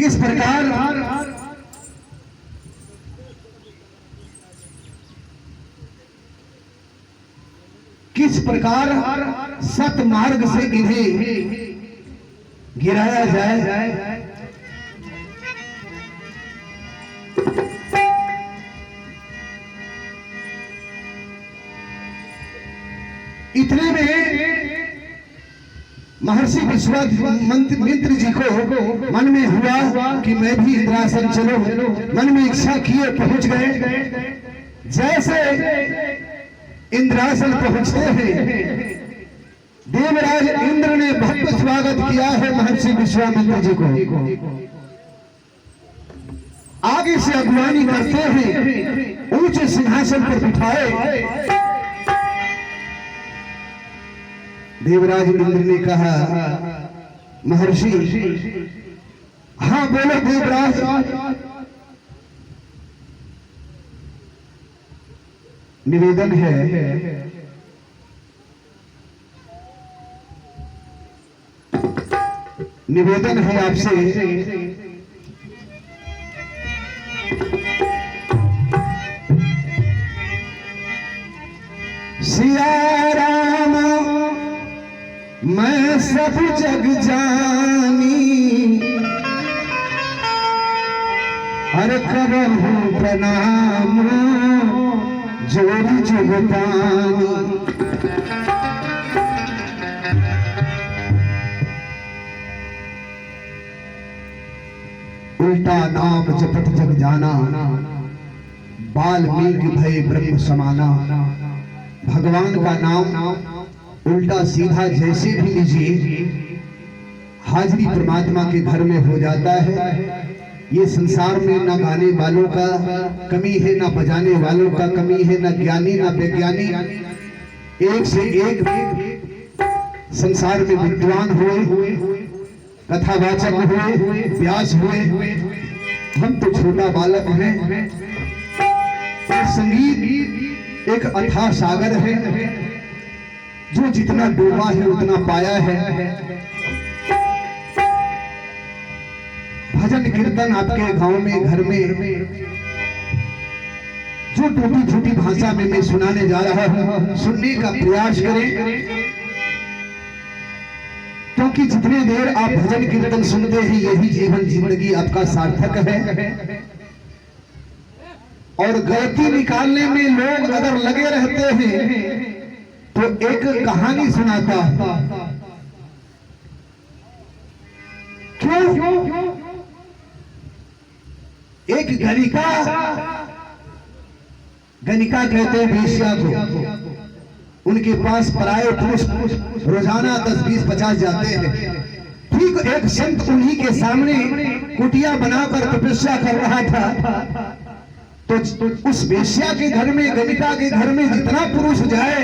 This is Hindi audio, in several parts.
किस प्रकार सत मार्ग से इन्हें गिराया जाए। इतने में महर्षि विश्वामित्र जी को मन में हुआ कि मैं भी इंद्रासन चलो। मन में इच्छा किए पहुंच गए। जैसे इंद्रासन पहुंचते हैं, देवराज इंद्र ने भव्य स्वागत किया है महर्षि विश्वामित्र जी को। आगे से अगुवानी करते हैं, ऊंचे सिंहासन पर बिठाए। देवराज इंद्र ने कहा, महर्षि। हाँ बोलो देवराज। निवेदन है, निवेदन है आपसे। सिया राम मैं सब जग जानी, हर करहूं प्रणाम जोड़ी जुगतानी। उल्टा नाम जपत जग जाना, वाल्मीकि भय ब्रह्म समाना। भगवान का नाम उल्टा सीधा जैसे भी लीजिए, हाजिरी परमात्मा के घर में हो जाता है। ये संसार में न गाने वालों का कमी है, न बजाने वालों का कमी है, न ज्ञानी न वैज्ञानी। एक से एक संसार में विद्वान हुए, कथावाचक हुए, व्यास हुए। हम तो छोटा बालक हैं। संगीत एक अथाह सागर है, जो जितना डूबा है उतना पाया है। भजन कीर्तन आपके गांव में, घर में जो टूटी फूटी भाषा में मैं सुनाने जा रहा हूं, सुनने का प्रयास करें। क्योंकि जितने देर आप भजन कीर्तन सुनते हैं, यही जीवन जिंदगी आपका सार्थक है। और गलती निकालने में लोग अगर लगे रहते हैं तो एक कहानी सुनाता। क्यों? एक गणिका कहते हैं वेश्या को। उनके पास पराये पुरुष रोजाना 10, 20, 50 जाते हैं। ठीक एक संत उन्हीं के सामने कुटिया बनाकर तपस्या कर रहा था। तो उस वेश्या के घर में, गणिका के घर में जितना पुरुष जाए,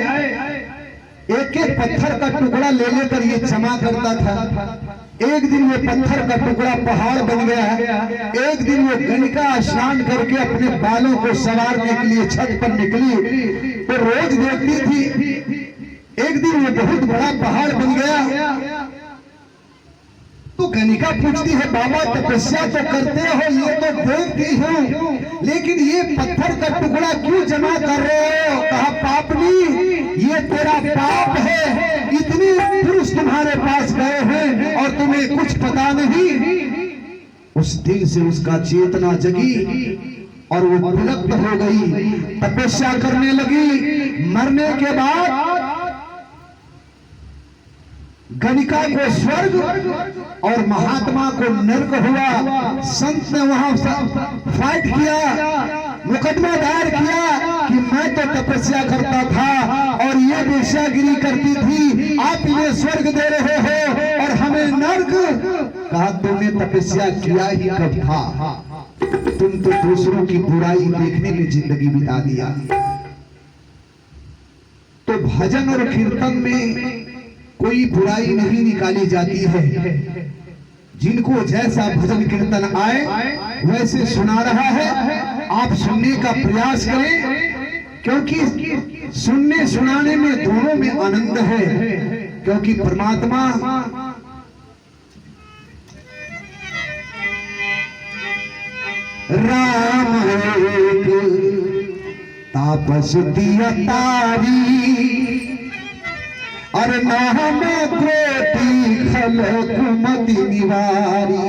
एक एक पत्थर का टुकड़ा ले लेकर ये जमा करता था। एक दिन वो पत्थर का टुकड़ा पहाड़ बन गया। एक दिन वो गणिका स्नान करके अपने बालों को संवारने के लिए छत पर निकली, तो रोज देखती थी। एक दिन वो बहुत बड़ा पहाड़ बन गया। तो गणिका पूछती है, बाबा तपस्या तो करते हो, ये तो देखती हूँ, लेकिन ये पत्थर का टुकड़ा क्यों जमा कर रहे हो? कहा, पापनी, ये तेरा पाप है। इतने पुरुष तुम्हारे पास गए हैं और तुम्हें कुछ पता नहीं। उस दिन से उसका चेतना जगी और वो विलुप्त हो गई, तपस्या करने लगी। मरने के बाद गणिका को स्वर्ग और महात्मा को नरक हुआ। संत ने वहां फाइट किया, मुकदमा दायर किया कि मैं तो तपस्या करता था और ये वेश्यागिरी करती थी, आप इन्हें स्वर्ग दे रहे हो और हमें नरक। कहा, तुमने तपस्या किया ही कब था? तुम तो दूसरों की बुराई देखने में जिंदगी बिता दिया। तो भजन और कीर्तन में कोई बुराई नहीं निकाली जाती है। जिनको जैसा भजन कीर्तन आए वैसे सुना रहा है। आप सुनने का प्रयास करें, क्योंकि सुनने सुनाने में दोनों में आनंद है। क्योंकि परमात्मा राम एक तापस दिया तारी, अरे नाम क्रोधी खलक मति निवारी।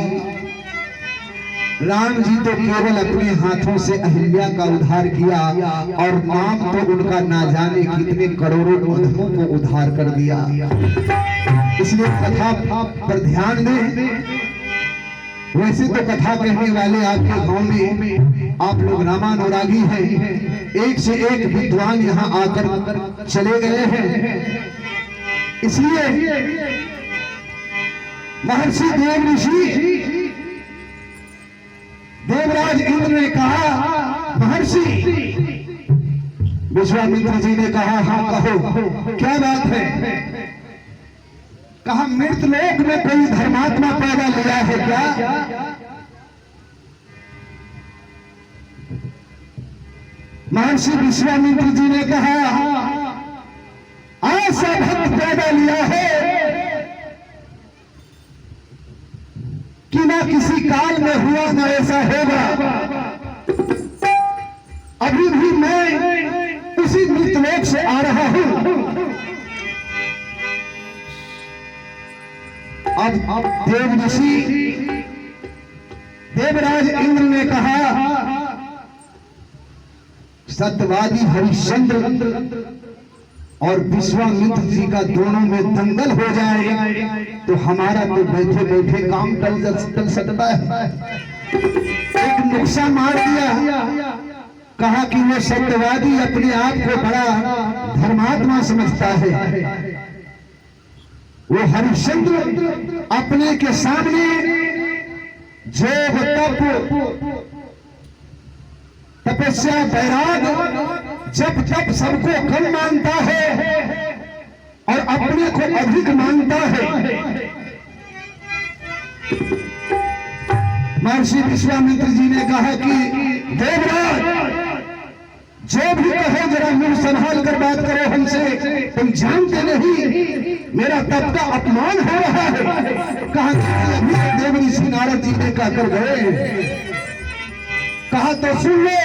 राम जी तो केवल अपने हाथों से अहिल्या का उद्धार किया और नाम तो उनका ना जाने कितने करोड़ों मधुओं को उद्धार कर दिया। इसलिए कथा पर ध्यान दें। वैसे तो कथा कहने वाले आपके गांव में आप लोग रामानुरागी हैं, एक से एक विद्वान यहाँ आकर चले गए हैं। इसलिए महर्षि देव ऋषि देवराज इंद्र ने कहा, महर्षि विश्वामित्र जी ने कहा, हाँ कहो क्या बात है। कहा मृत लोक में कोई धर्मात्मा पैदा लिया है क्या। महर्षि विश्वामित्र जी ने कहा, ऐसा भक्त पैदा लिया है कि ना किसी काल में हुआ ना ऐसा होगा। अभी भी मैं उसी मृतलोक से आ रहा हूं। अब देव ऋषि देवराज इंद्र ने कहा, सत्यवादी हरिश्चंद्र और विश्वामित्र जी का दोनों में दंगल हो जाए तो हमारा तो बैठे बैठे काम टल सकता है। एक नुक्सा मार दिया। कहा कि वो सत्यवादी अपने आप को बड़ा धर्मात्मा समझता है। वो हरिश्चंद्र अपने के सामने जो तपस्या वैराग जब जब सबको कम मानता है और अपने को अधिक मानता है। महर्षि विश्वामित्र जी ने कहा कि देवराज जो भी कहो जरा मुंह संभाल कर बात करो हमसे, तुम जानते नहीं मेरा तब का अपमान हो रहा है। कहा अभी देव ऋषि नारद जी ने कहकर गए। कहा तो सुन लो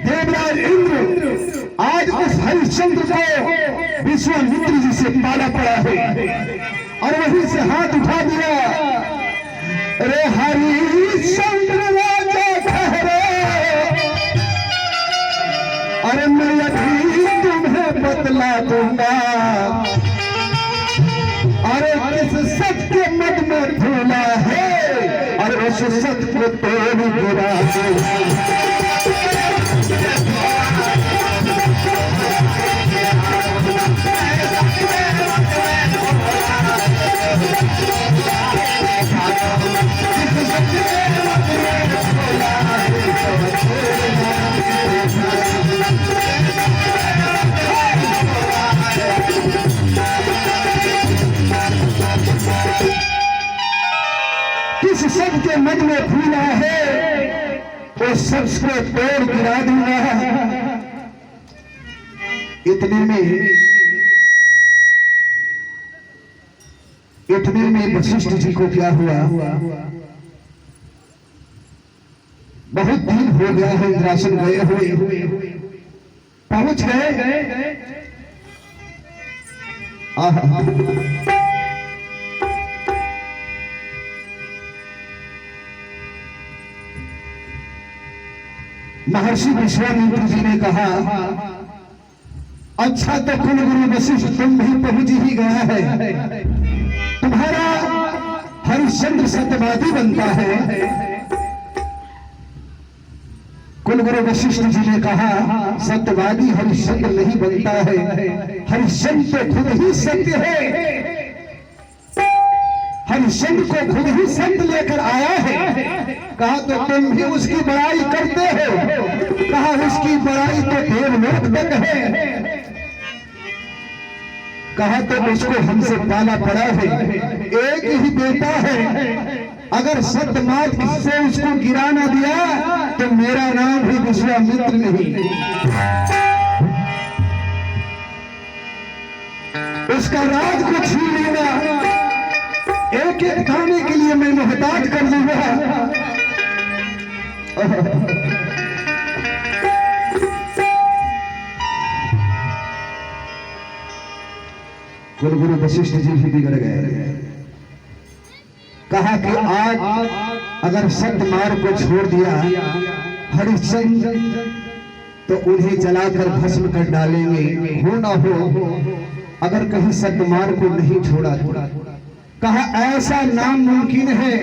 देवराज इंद्र, आज उस हरिश्चंद्र को विश्वामित्र जी से पाला पड़ा है और वहीं से हाथ उठा दिया। अरे हरिश्चंद्र राजा ठहरे, अरे मैं अभी तुम्हें बतला दूंगा। अरे किस सत के मद में धोला है और उस सत को तोड़ गिरा किस सब के मन में फूला है वो सबस को तोड़ गिरा दूंगा। इतने में वशिष्ठ जी को क्या हुआ, बहुत दिन हो गया है इंद्रासन गए हुए, पहुंच गए। महर्षि विश्वामित्र जी ने कहा, अच्छा तो कुलगुरु वशिष्ठ तुम भी पहुंच ही गया है। तुम्हारा हरिश्चंद्र सत्यवादी बनता है। कुलगुरु वशिष्ठ जी ने कहा, सत्यवादी हरिश्चंद्र नहीं बनता है, हरिश्चंद्र तो खुद ही सत्य है। हरिश्चंद्र को खुद ही संत लेकर आया है। कहा तो तुम भी उसकी बड़ाई करते हो। कहा उसकी बड़ाई तो देवलोक तक है। कहा तो उसको हमसे पाला पड़ा है, एक ही बेटा है। अगर सत्यमात से उसको गिरा ना दिया तो मेरा नाम भी विश्वामित्र नहीं। उसका राज को छीन लेना, एक एक दाने के लिए मैं मोहताज कर दूंगा। वशिष्ठ जी भी बिगड़ गए। कहा कि आज अगर सत्य मार्ग को छोड़ दिया हरिश्चंद्र तो उन्हें जलाकर भस्म कर डालेंगे। हो ना हो अगर कहीं सत्य मार्ग को नहीं छोड़ा तो कहा ऐसा नामुमकिन है।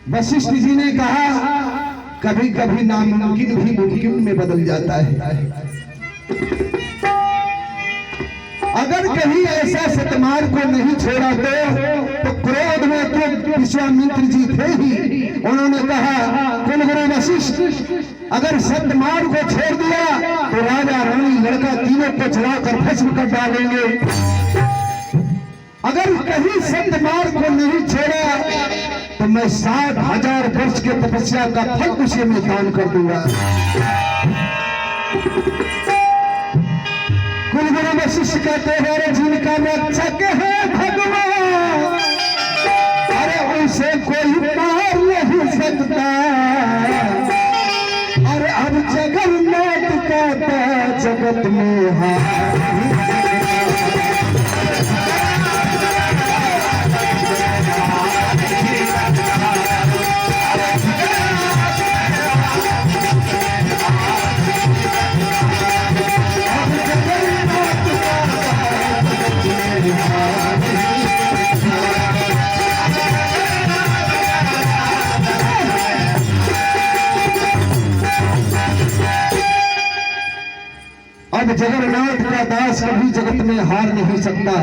वशिष्ठ जी ने कहा कभी कभी नामुमकिन भी मुमकिन में बदल जाता है। अगर कहीं ऐसा सतमार्ग को नहीं छोड़ा तो क्रोध में तो विश्वामित्र जी थे ही। उन्होंने कहा कुलगुरु वशिष्ठ अगर सतमार्ग को छोड़ दिया तो राजा रानी लड़का तीनों को चलाकर भस्म कर डालेंगे। अगर कहीं सतमार्ग को नहीं छोड़ा तो मैं 60,000 वर्ष के तपस्या का फल उसे मैं दान कर दूंगा। कुलगुरु वशिष्ठ कहते हैं जिनका रक्षक है भगवान, अरे उसे कोई मार नहीं सकता। अरे अब जगन्नाथ का जगत में है। अब जगन्नाथ का दास कभी जगत में हार नहीं सकता।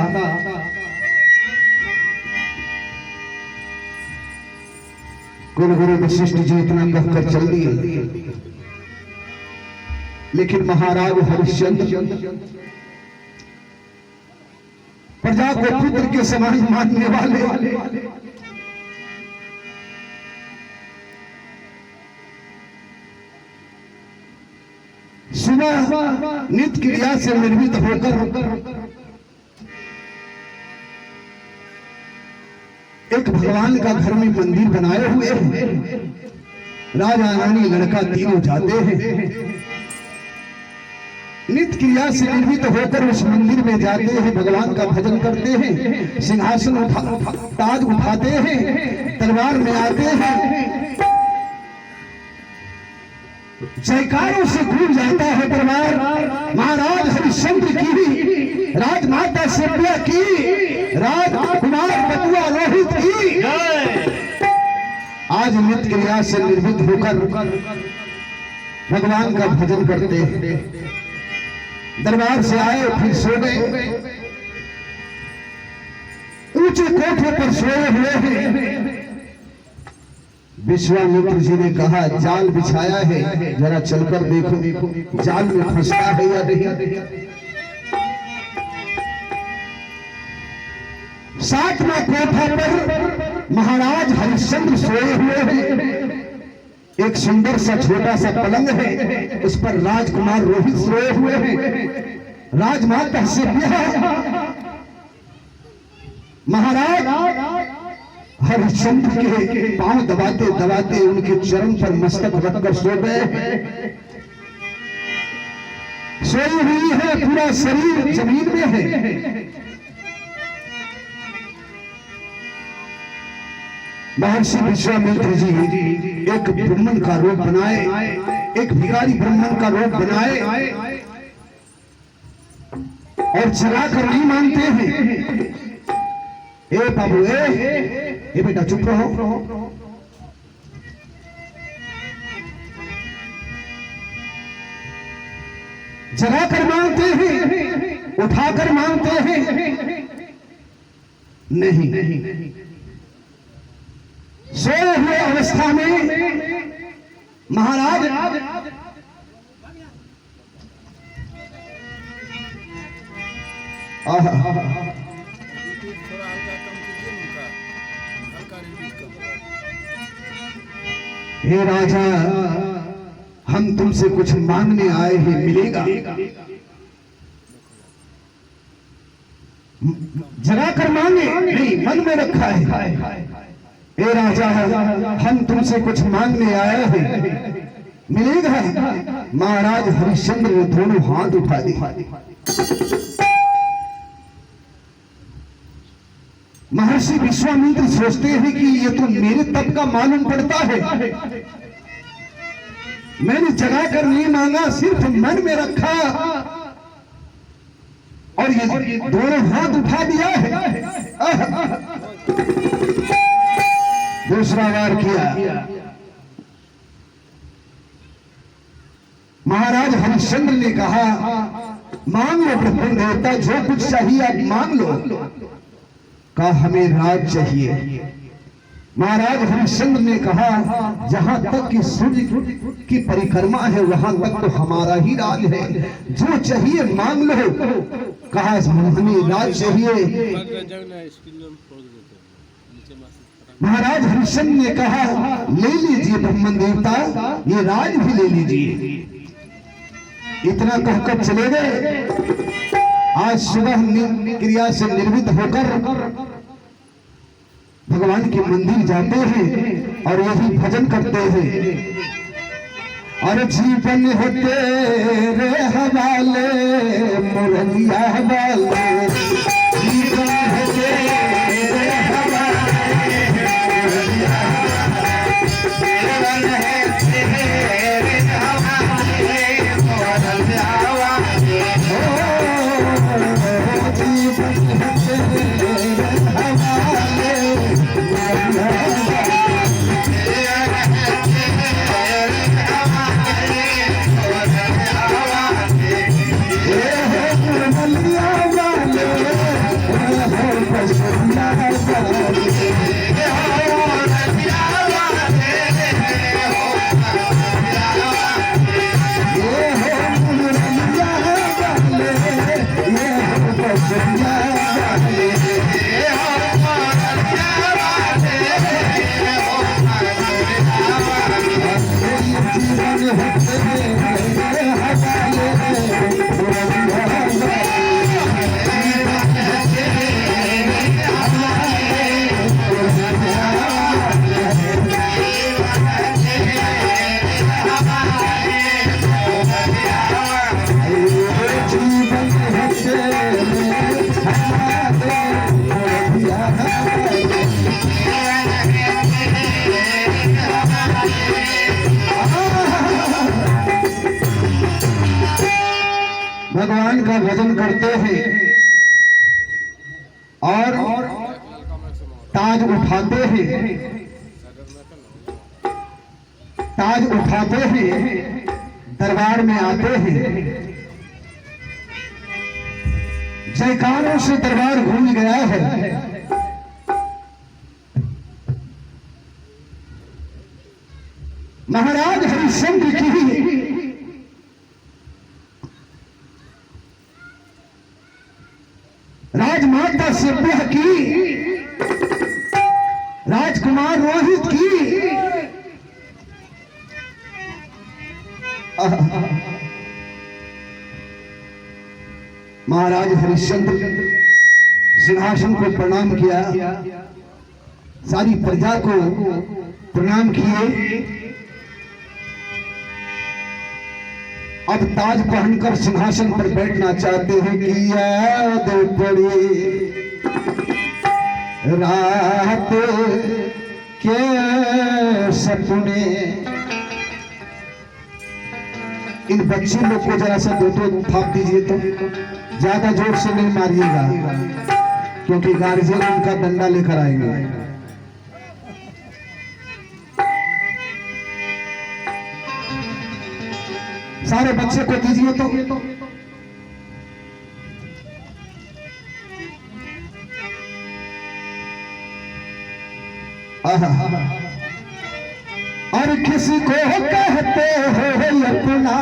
कुलगुरु वशिष्ठ जी इतना कहकर चल दिए, लेकिन महाराज हरिश्चंद्र प्रजा को पुत्र के समान मानने वाले सुबह नित्य क्रिया से निर्मित होकर एक भगवान का घर में मंदिर बनाए हुए हैं। राजा रानी लड़का तीनों जाते हैं, नित्य क्रिया से निर्मित होकर उस मंदिर में जाते हैं, भगवान का भजन करते हैं, सिंहासन ताज उठाते हैं, तलवार में आते हैं, जयकारों से गूंज जाता है दरबार। महाराज हरिश्चंद्र की, राजमाता सभ्या की, राजकुमार बटुआ रोहित की आज नित्य क्रिया से निर्मित होकर भगवान का भजन करते हैं। दरबार से आए फिर सो गए, ऊंचे कोठे पर सोए हुए हैं। विश्वामित्र जी ने कहा जाल बिछाया है, जरा चलकर देखो जाल में फंसता है या नहीं। 7वां कोठा पर महाराज हरिश्चंद्र सोए हुए हैं। एक सुंदर सा छोटा सा पलंग है, उस पर राजकुमार रोहित सोए हुए हैं। राजमाता सभ्या महाराज हरिश्चंद्र के पांव दबाते दबाते उनके चरण पर मस्तक रखकर सो गए। सोई हुई है, पूरा शरीर जमीन में है। महर्षि विश्वामित्र जी एक ब्राह्मण का रूप बनाए, एक भिखारी ब्राह्मण का रूप बनाए और चलाकर नहीं मानते हैं। ए बाबू ए बेटा चुप रहो। जगाकर मांगते हैं, उठाकर मांगते हैं, नहीं। सोए हुए अवस्था में महाराज हे राजा हम तुमसे कुछ मांगने आए हैं, मिलेगा? जगा कर मांगे नहीं, मन में रखा है। हे राजा हम तुमसे कुछ मांगने आए हैं, मिलेगा? महाराज हरिश्चंद्र ने दोनों हाथ उठा दिए। महर्षि विश्वामित्र सोचते हैं कि ये तो मेरे तप का मालूम पड़ता है, मैंने जगा कर नहीं मांगा, सिर्फ मन में रखा और ये दोनों हाथ उठा दिया है। दूसरा वार किया। महाराज हरिश्चंद्र ने कहा, मांग लो प्रभु देवता, जो कुछ चाहिए आप मांग लो। कहा हमें राज चाहिए। महाराज हरिश्चंद्र ने कहा, जहां तक कि सूर्य की परिक्रमा है वहां तक तो हमारा ही राज है, जो चाहिए मांग लो। कहा हमें राज चाहिए। महाराज हरिश्चंद्र ने कहा, ले लीजिए ब्रह्मन देवता, ये राज भी ले लीजिए। इतना कहकर चले गए। आज सुबह क्रिया से निर्मित होकर भगवान के मंदिर जाते हैं और यही भजन करते हैं। और जीवन है तेरे हवाले मुरलिया वाले, जीवन है तेरे हवाले मुरलिया वाले, जीवन है तेरे हवाले मुरलिया वाले, जीवन है तेरे हवाले भगवान का भजन करते हैं और ताज उठाते हैं, ताज उठाते हैं, दरबार में आते हैं। जयकारों से दरबार गूंज गया है। महाराज हरिश्चंद्र की राजमाता सभ्य की, राजकुमार रोहित की महाराज हरिश्चंद्र सिंहासन को प्रणाम किया, सारी प्रजा को प्रणाम किए। अब ताज पहनकर सिंहासन पर बैठना चाहते हैं कि याद पड़ी रात के सपने। इन बच्चे लोग को जरा सा दो थाप दीजिए, तो ज्यादा जोर से नहीं मारिएगा क्योंकि गार्जियन उनका डंडा लेकर आएंगे। सारे बच्चे को दीजिए तो। और किसी को कहते हो अपना,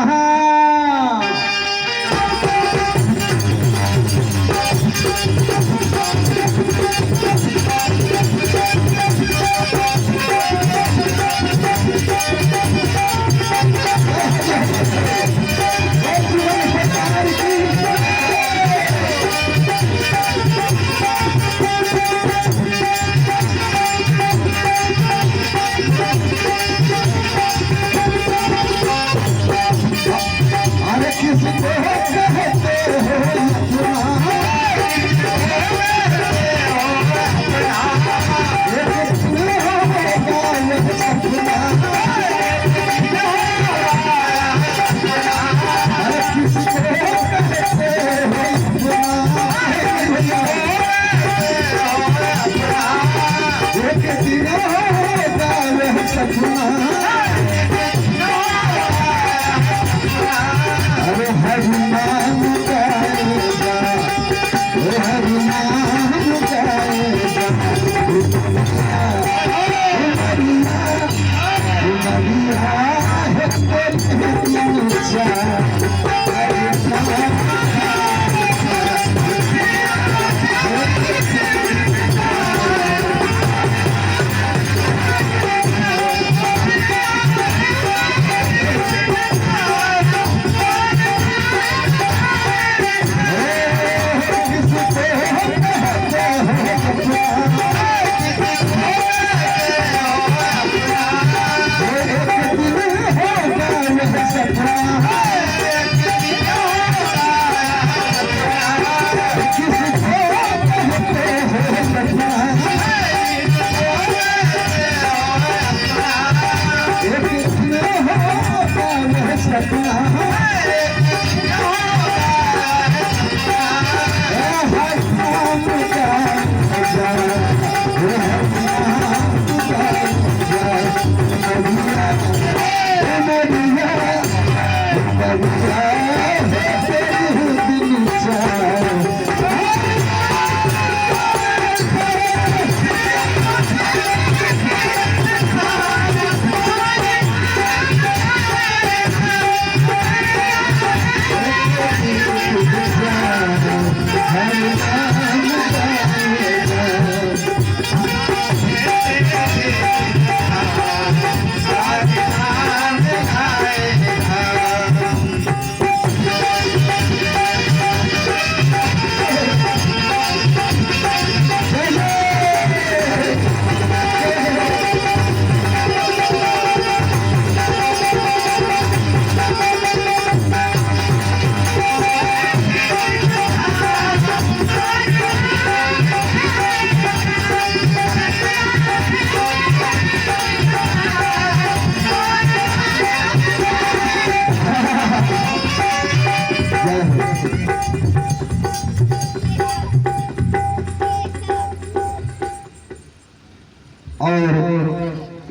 और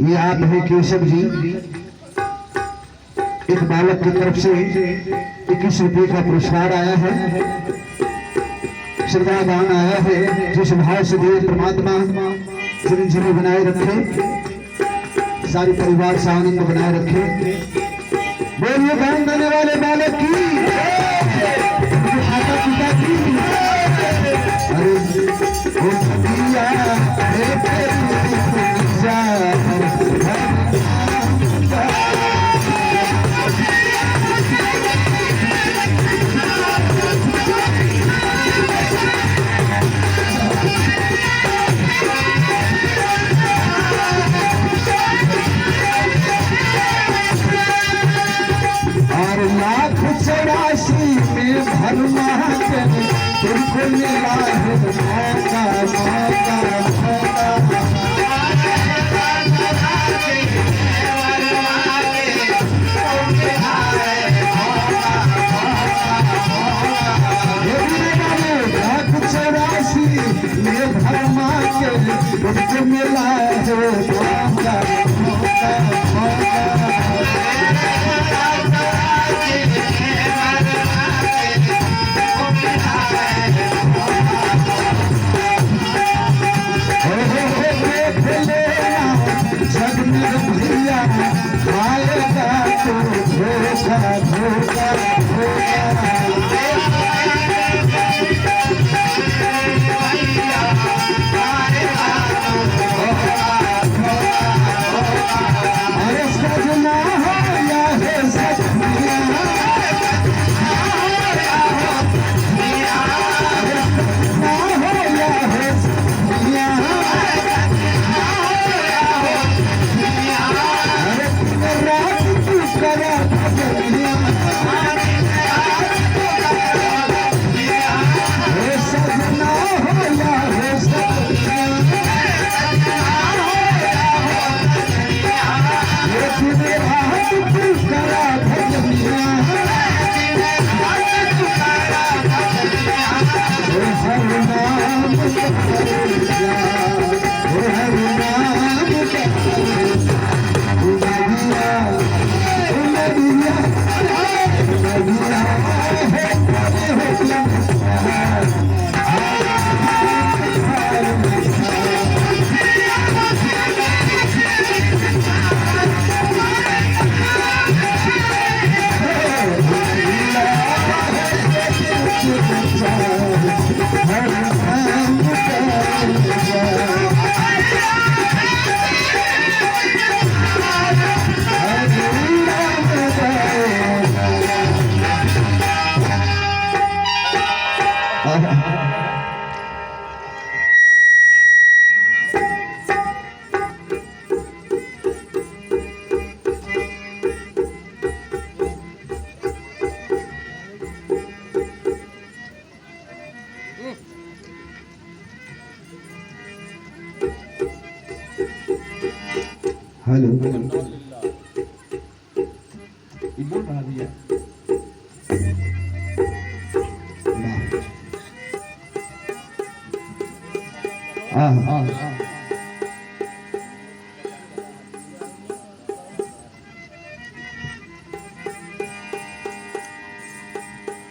ये आप है केशव जी, एक बालक की तरफ से 21 रुपये का पुरस्कार आया है, श्रद्धा दान आया है। जिस भाव से दिए परमात्मा चिरंजीवी बनाए रखे, सारे परिवार से आनंद बनाए रखे। बोलिए दान देने वाले बालक की, माता पिता की। अरे में भरमा तुमको मिला है मौका मौका मौका। चौरासी में भरमा के तुमको मिला है मौका मौका मौका। आएगा तो धोखा धोखा अरे सजना हो या है सजना, हेलो बोल रहा भैया।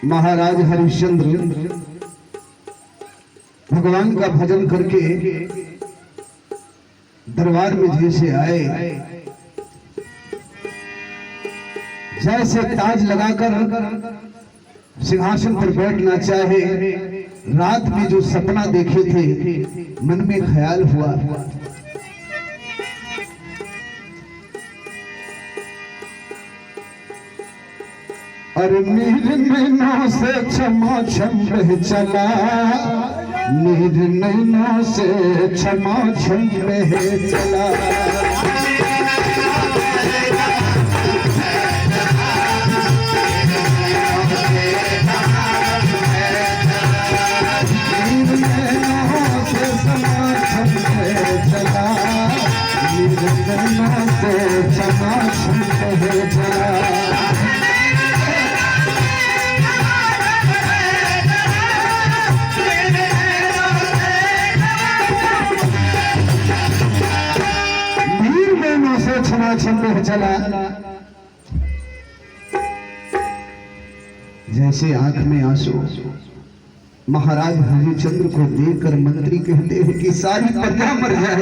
महाराज हरिश्चंद्र भगवान का भजन करके दरबार में जैसे आए, जैसे ताज लगाकर सिंहासन पर बैठना चाहे, रात में जो सपना देखे थे मन में ख्याल हुआ। अरे नीर नैनों से क्षमा छम बह चला, नीर नैनों से क्षमा छम बह चला। नीर नैनों से क्षमा छम बह चला, नीर नैनों से क्षमा छम बह चला। क्षण में चला, जैसे आंख में आंसू। महाराज हरिश्चंद्र को देखकर मंत्री कहते हैं कि सारी प्रजा मर जाए।